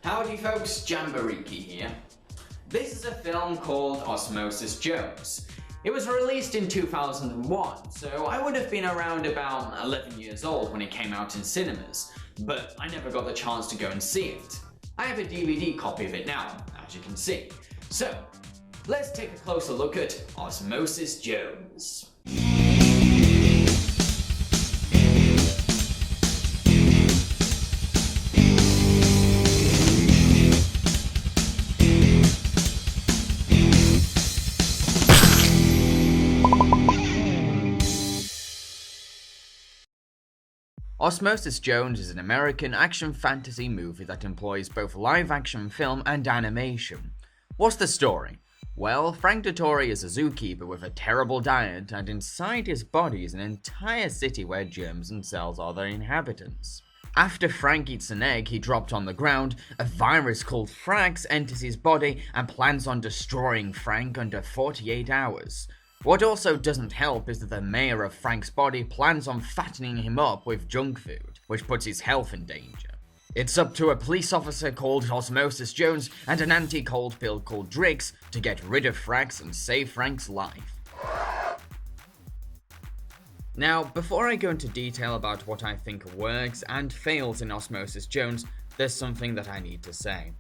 Howdy folks, Jambareeqi here. This is a film called Osmosis Jones. It was released in 2001, so I would have been around about 11 years old when it came out in cinemas, but I never got the chance to go and see it. I have a DVD copy of it now, as you can see. So, let's take a closer look at Osmosis Jones. Osmosis Jones is an American action fantasy movie that employs both live-action film and animation. What's the story? Well, Frank Dettori is a zookeeper with a terrible diet, and inside his body is an entire city where germs and cells are the inhabitants. After Frank eats an egg he dropped on the ground, a virus called Frax enters his body and plans on destroying Frank under 48 hours. What also doesn't help is that the mayor of Frank's body plans on fattening him up with junk food, which puts his health in danger. It's up to a police officer called Osmosis Jones and an anti-cold pill called Drix to get rid of Frax and save Frank's life. Now, before I go into detail about what I think works and fails in Osmosis Jones, there's something that I need to say.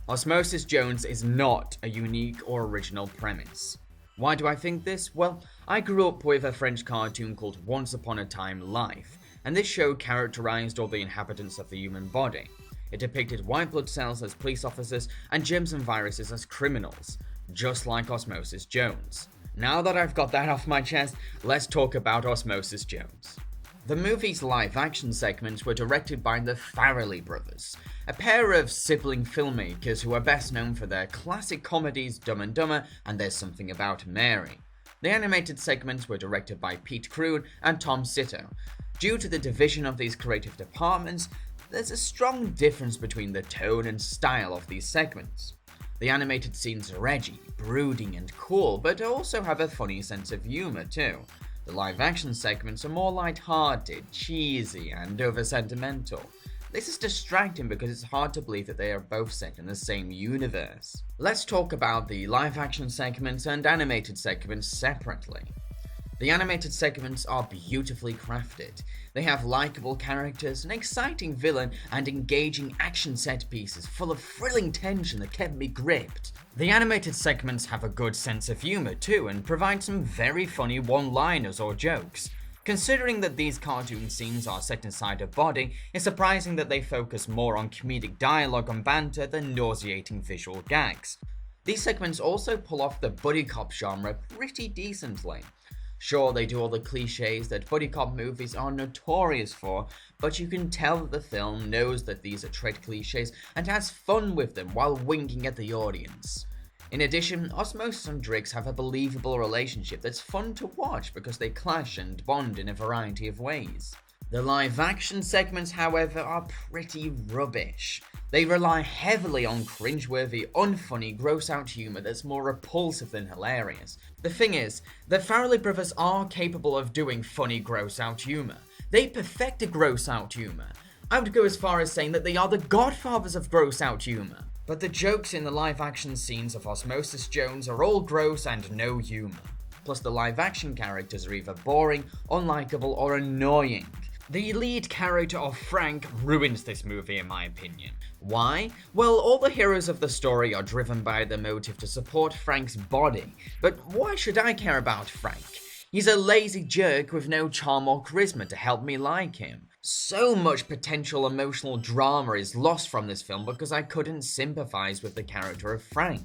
Osmosis Jones is not a unique or original premise. Why do I think this? Well, I grew up with a French cartoon called Once Upon a Time Life, and this show characterized all the inhabitants of the human body. It depicted white blood cells as police officers and germs and viruses as criminals, just like Osmosis Jones. Now that I've got that off my chest, let's talk about Osmosis Jones. The movie's live-action segments were directed by the Farrelly brothers, a pair of sibling filmmakers who are best known for their classic comedies Dumb and Dumber and There's Something About Mary. The animated segments were directed by Pete Croon and Tom Sito. Due to the division of these creative departments, there's a strong difference between the tone and style of these segments. The animated scenes are edgy, brooding and cool, but also have a funny sense of humor too. The live-action segments are more light-hearted, cheesy, and over-sentimental. This is distracting because it's hard to believe that they are both set in the same universe. Let's talk about the live-action segments and animated segments separately. The animated segments are beautifully crafted. They have likable characters, an exciting villain, and engaging action set pieces full of thrilling tension that kept me gripped. The animated segments have a good sense of humor too and provide some very funny one-liners or jokes. Considering that these cartoon scenes are set inside a body, it's surprising that they focus more on comedic dialogue and banter than nauseating visual gags. These segments also pull off the buddy cop genre pretty decently. Sure, they do all the cliches that buddy cop movies are notorious for, but you can tell that the film knows that these are trite cliches and has fun with them while winking at the audience. In addition, Osmosis and Drix have a believable relationship that's fun to watch because they clash and bond in a variety of ways. The live-action segments, however, are pretty rubbish. They rely heavily on cringeworthy, unfunny, gross-out humor that's more repulsive than hilarious. The thing is, the Farrelly brothers are capable of doing funny, gross-out humor. They perfected gross-out humor. I would go as far as saying that they are the godfathers of gross-out humor. But the jokes in the live-action scenes of Osmosis Jones are all gross and no humor. Plus the live-action characters are either boring, unlikable, or annoying. The lead character of Frank ruins this movie in my opinion. Why? Well, all the heroes of the story are driven by the motive to support Frank's body. But why should I care about Frank? He's a lazy jerk with no charm or charisma to help me like him. So much potential emotional drama is lost from this film because I couldn't sympathize with the character of Frank.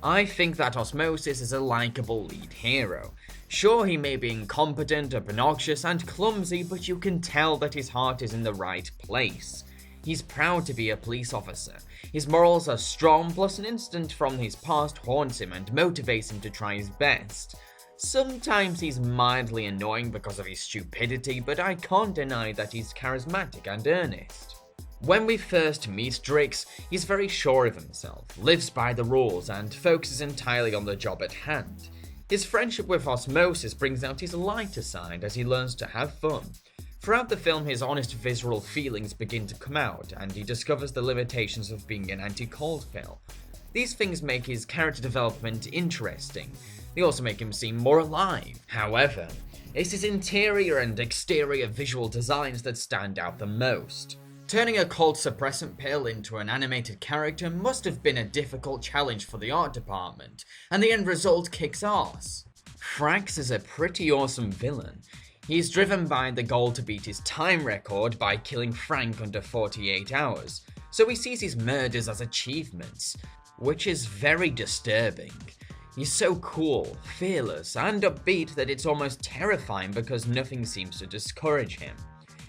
I think that Osmosis is a likable lead hero. Sure, he may be incompetent, obnoxious, and clumsy, but you can tell that his heart is in the right place. He's proud to be a police officer. His morals are strong, plus an incident from his past haunts him and motivates him to try his best. Sometimes he's mildly annoying because of his stupidity, but I can't deny that he's charismatic and earnest. When we first meet Drix, he's very sure of himself, lives by the rules, and focuses entirely on the job at hand. His friendship with Osmosis brings out his lighter side as he learns to have fun. Throughout the film, his honest visceral feelings begin to come out, and he discovers the limitations of being an anti-cold film. These things make his character development interesting. They also make him seem more alive. However, it's his interior and exterior visual designs that stand out the most. Turning a cold suppressant pill into an animated character must have been a difficult challenge for the art department, and the end result kicks ass. Frax is a pretty awesome villain. He's driven by the goal to beat his time record by killing Frank under 48 hours, so he sees his murders as achievements, which is very disturbing. He's so cool, fearless, and upbeat that it's almost terrifying because nothing seems to discourage him.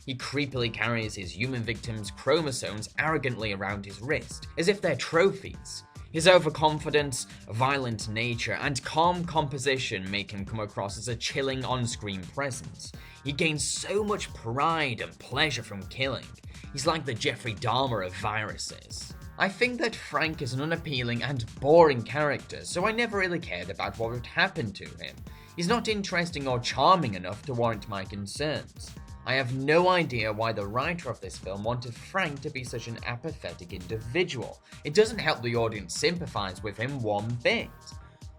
He creepily carries his human victims' chromosomes arrogantly around his wrist, as if they're trophies. His overconfidence, violent nature, and calm composition make him come across as a chilling on-screen presence. He gains so much pride and pleasure from killing. He's like the Jeffrey Dahmer of viruses. I think that Frank is an unappealing and boring character, so I never really cared about what would happen to him. He's not interesting or charming enough to warrant my concerns. I have no idea why the writer of this film wanted Frank to be such an apathetic individual. It doesn't help the audience sympathize with him one bit.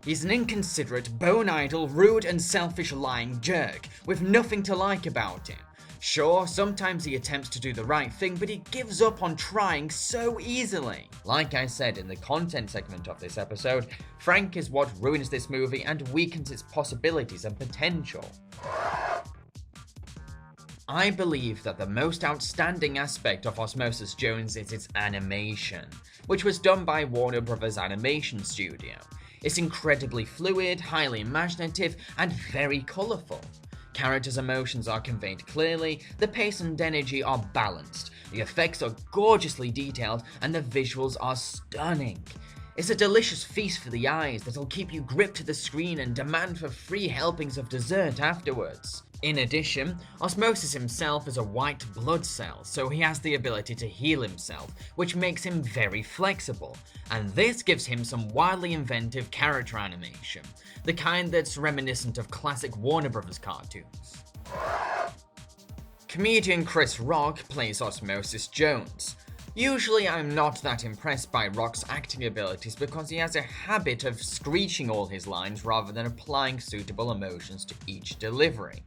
He's an inconsiderate, bone-idle, rude and selfish lying jerk, with nothing to like about him. Sure, sometimes he attempts to do the right thing, but he gives up on trying so easily. Like I said in the content segment of this episode, Frank is what ruins this movie and weakens its possibilities and potential. I believe that the most outstanding aspect of Osmosis Jones is its animation, which was done by Warner Bros. Animation Studio. It's incredibly fluid, highly imaginative, and very colourful. Characters' emotions are conveyed clearly, the pace and energy are balanced, the effects are gorgeously detailed, and the visuals are stunning. It's a delicious feast for the eyes that'll keep you gripped to the screen and demand for free helpings of dessert afterwards. In addition, Osmosis himself is a white blood cell, so he has the ability to heal himself, which makes him very flexible, and this gives him some wildly inventive character animation, the kind that's reminiscent of classic Warner Bros. Cartoons. Comedian Chris Rock plays Osmosis Jones. Usually I'm not that impressed by Rock's acting abilities because he has a habit of screeching all his lines rather than applying suitable emotions to each delivery.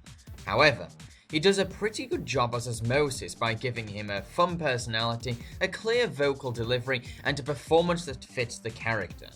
However, he does a pretty good job as Osmosis by giving him a fun personality, a clear vocal delivery, and a performance that fits the character.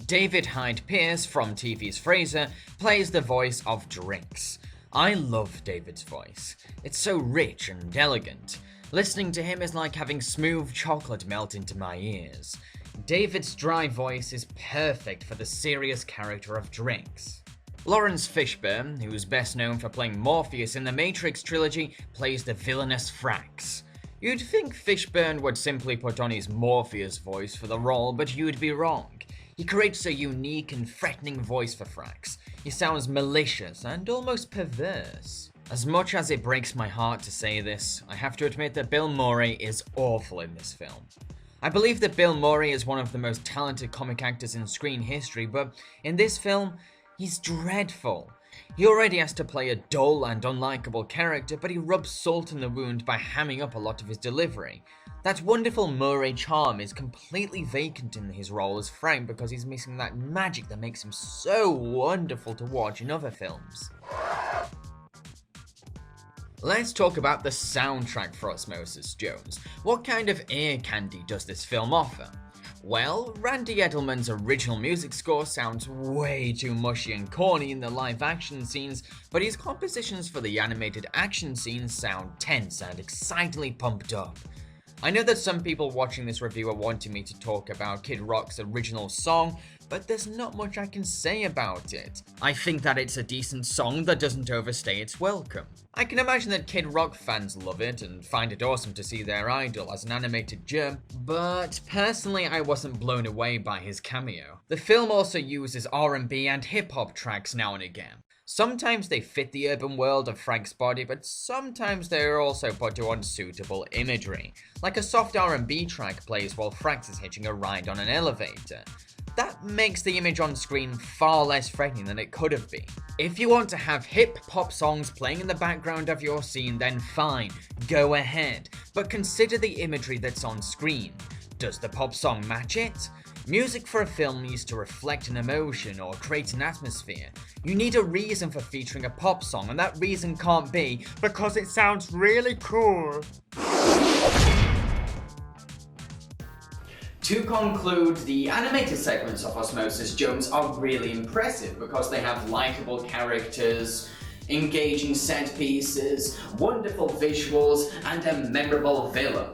David Hyde Pierce from TV's Frasier plays the voice of Drinks. I love David's voice. It's so rich and elegant. Listening to him is like having smooth chocolate melt into my ears. David's dry voice is perfect for the serious character of Drinks. Lawrence Fishburne, who's best known for playing Morpheus in the Matrix trilogy, plays the villainous Frax. You'd think Fishburne would simply put on his Morpheus voice for the role, but you'd be wrong. He creates a unique and threatening voice for Frax. He sounds malicious and almost perverse. As much as it breaks my heart to say this, I have to admit that Bill Murray is awful in this film. I believe that Bill Murray is one of the most talented comic actors in screen history, but in this film, he's dreadful. He already has to play a dull and unlikable character, but he rubs salt in the wound by hamming up a lot of his delivery. That wonderful Murray charm is completely vacant in his role as Frank because he's missing that magic that makes him so wonderful to watch in other films. Let's talk about the soundtrack for Osmosis Jones. What kind of ear candy does this film offer? Well, Randy Edelman's original music score sounds way too mushy and corny in the live-action scenes, but his compositions for the animated action scenes sound tense and excitingly pumped up. I know that some people watching this review are wanting me to talk about Kid Rock's original song, but there's not much I can say about it. I think that it's a decent song that doesn't overstay its welcome. I can imagine that Kid Rock fans love it and find it awesome to see their idol as an animated germ, but personally I wasn't blown away by his cameo. The film also uses R&B and hip-hop tracks now and again. Sometimes they fit the urban world of Frank's body, but sometimes they are also put to unsuitable imagery, like a soft R&B track plays while Frank is hitching a ride on an elevator. that makes the image on screen far less frightening than it could have been. If you want to have hip pop songs playing in the background of your scene, then fine, go ahead, but consider the imagery that's on screen. Does the pop song match it? Music for a film needs to reflect an emotion or create an atmosphere. You need a reason for featuring a pop song, and that reason can't be because it sounds really cool. To conclude, the animated segments of Osmosis Jones are really impressive because they have likable characters, engaging set pieces, wonderful visuals, and a memorable villain.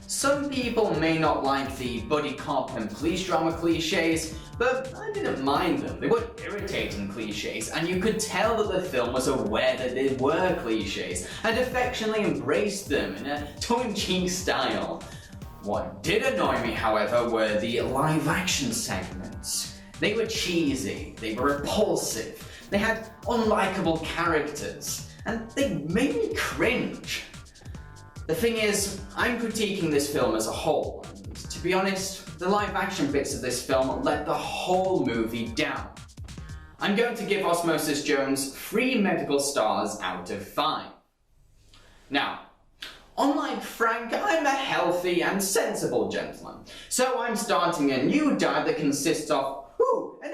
Some people may not like the buddy cop and police drama cliches, but I didn't mind them. They weren't irritating cliches, and you could tell that the film was aware that they were cliches and affectionately embraced them in a tongue-in-cheek style. What did annoy me, however, were the live-action segments. They were cheesy, they were repulsive, they had unlikable characters, and they made me cringe. The thing is, I'm critiquing this film as a whole, and to be honest, the live-action bits of this film let the whole movie down. I'm going to give Osmosis Jones 3 medical stars out of 5. Now, unlike Frank, I'm a healthy and sensible gentleman, so I'm starting a new diet that consists of an